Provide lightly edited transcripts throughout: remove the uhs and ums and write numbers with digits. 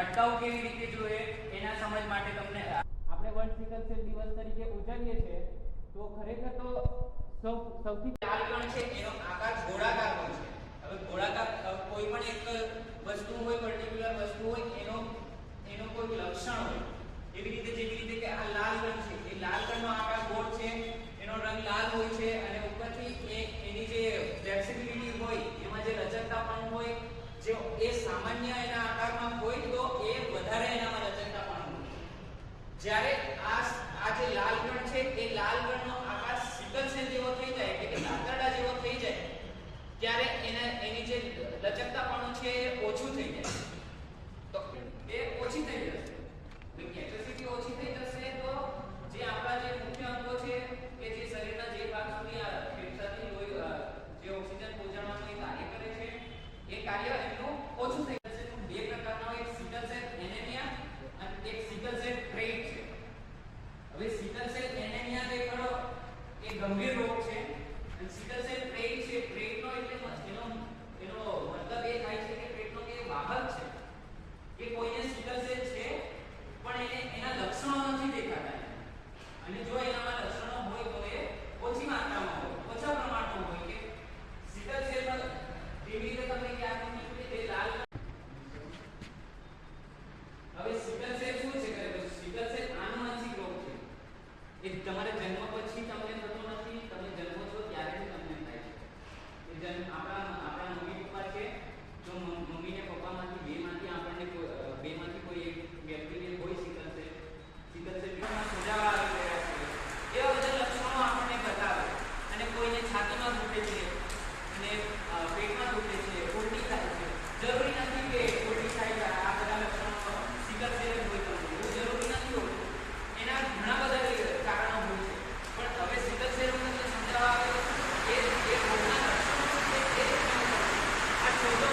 છંટકાવ કેવી રીતે જોઈએ એના સમજ માટે તમને આપણે વર્લ્ડ સિકલ સેલ દિવસ તરીકે ઉજવીએ છીએ તો ખરેખર તો સૌથી લાલ કણ છે એનો આકાર ગોળાકાર હોય છે. હવે ગોળાકાર કોઈ પણ એક વસ્તુ હોય, પર્ટિક્યુલર વસ્તુ હોય, એનો કોઈ લક્ષણ હોય, એવી રીતે જેવી રીતે કે આ લાલ કણ છે, એ લાલ કણનો આકાર ગોળ છે, એનો રંગ લાલ હોય છે અને ઉપરથી એની જે ફ્લેક્સિબિલિટી હોય, એમાં જે લચકતાપણું હોય, જો એ સામાન્ય એના આકારમાં હોય તો એ વધારે એનામાં લચકતાપણું હોય. જ્યારે આ જે લાલ કણ છે એ લાલ કણનો આકાર સિકલ સેલ જેવો થઈ જાય એટલે કે લાકડા જેવો થઈ જાય ત્યારે એની જે લચકતાપણું છે એ ઓછું થઈ જાય. તો એ ઓછી થઈ જશે, કેપેસિટી ઓછી થઈ જશે તો જે આપણા જે મુખ્ય અંગો છે કે જે શરીરના જે ભાગ સુધી આ ફેફસાથી લોહી જે ઓક્સિજન પહોંચાડવાનું એ કાર્ય કરે છે એ કાર્ય એનું ઓછું થઈ જશે. બે પ્રકારનો એક સિકલ સેલ એનેમિયા અને એક સિકલ સેલ ટ્રેટ છે. હવે સિકલ સેલ એનેમિયા જે ખરો એ ગંભીર રોગ છે અને સિકલ સેલ ટ્રેટ છે, ટ્રેટનો એટલે એનો મતલબ એ થાય છે કે ટ્રેટનો કે વાહક છે કે કોઈને સિકલ સેલ છે પણ એના લક્ષણો નથી દેખાતા અને જો એનામાં લક્ષણો હોય તો એ ઓછી માત્રામાં હોય, ઓછા પ્રમાણમાં હોય કે સિકલ સેલમાં જેવી રીતે તમને યાદ નથી કે તે લાલ. હવે સિકલ સેલ શું છે કે સિકલ સેલ આનુવંશિક રોગ છે. એ તમારે જન્મ પછી તમને થતો નથી, તમે જન્મો છો ત્યારે જ તમને થાય છે. એ જન્મ આપણા મમ્મી પપ્પા છે તો મમ્મી ને પપ્પામાંથી બેમાંથી કોઈ એક વ્યક્તિને હોય સિકલ સેલ માં સુજાવ આવી રહ્યા છે, એવા બધા લક્ષણો આપણને બતાવે અને કોઈને છાતીમાં દુખે છે અને પેટમાં દુખે છે, ઉલટી થાય છે. જરૂરી નથી કે ઉલટી થાય આ બધા લક્ષણો સિકલ સેલ હોય તો એવું જરૂરી નથી હોતું. એના ઘણા બધા કારણો હોય છે પણ હવે સિકલ સેલ તમને સમજાવવા આવે એ રોગના લક્ષણો છે એ આ ચોથો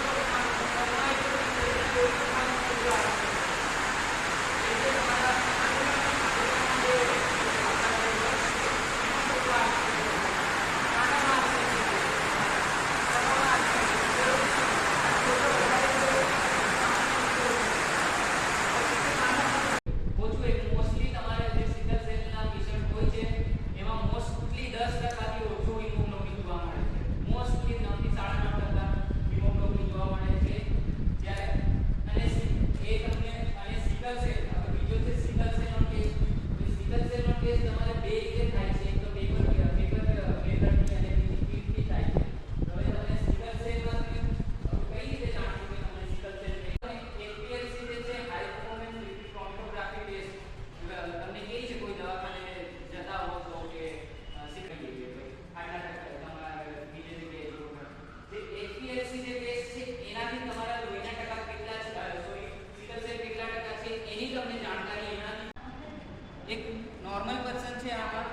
એક નોર્મલ પર્સન છે, આમાં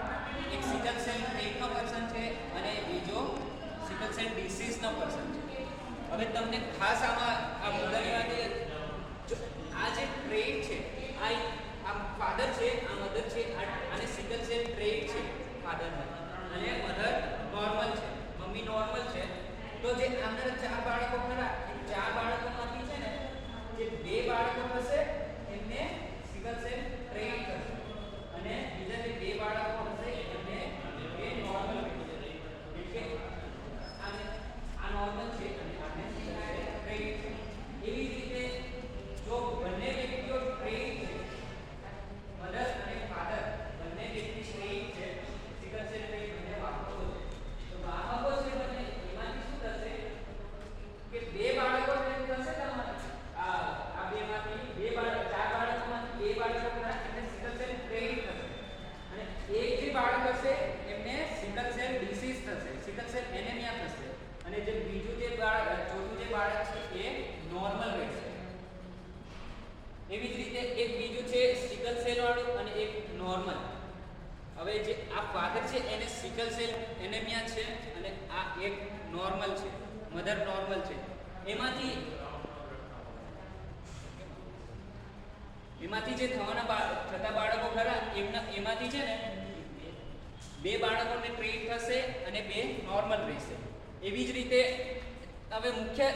એક સિકલ સેલ ટ્રેટનો પર્સન છે અને બીજો સિકલ સેલ ડિસીઝનો પર્સન છે. હવે તમને ખાસ આમાં આ મુદ્દાની વાત આ જે ટ્રેટ છે આ ફાધર છે, આ મધર છે, અને સિકલ સેલ ટ્રેટ છે ફાધર અને મધર નોર્મલ છે, મમ્મી નોર્મલ છે. તો જે અંદર 4 બાળકો ખરા એ 4 બાળકોમાંથી છે ને જે 2 બાળકો હશે એમને સિકલ સેલ ટ્રેટ થશે અને બીજા જે 2 બાળકો હશે એમને એ નોર્મલ થઈ જશે. એટલે આ નોર્મલ છે અને આને સિકલ સેલ ટ્રેટ છે. એવી જ રીતે જો બંને વ્યક્તિઓ ટ્રેટ છે, મધર અને ફાધર બંને વ્યક્તિ ટ્રેટ છે, સિકલ સેલ ટ્રેટ બંને વાહકો છે. તો વાહકો છે બંને એમાંથી શું થશે કે 2 બાળકો ટ્રેટ થશે તમારે આ બેમાંથી 2 બાળકો 4 બાળકોમાંથી 2 બાળકો એમને સિકલ સેલ ટ્રેટ થશે અને એક જે બાળક હશે એમને સિકલ સેલ ડિસીઝ થશે, સિકલ સેલ એનેમિયા થશે અને જે બીજું જે ચોથું જે બાળક છે એ નોર્મલ રહેશે. એવી જ રીતે એક બીજું છે સિકલ સેલ વાળું અને એક નોર્મલ. હવે જે આ ફાધર છે એને સિકલ સેલ એનેમિયા છે અને આ એક નોર્મલ છે, મધર નોર્મલ છે. એમાંથી જે થતા બાળકો ખરા એમાંથી છે ને 2 બાળકોને ટ્રીટ થશે અને 2 નોર્મલ રહેશે. એવી જ રીતે હવે મુખ્ય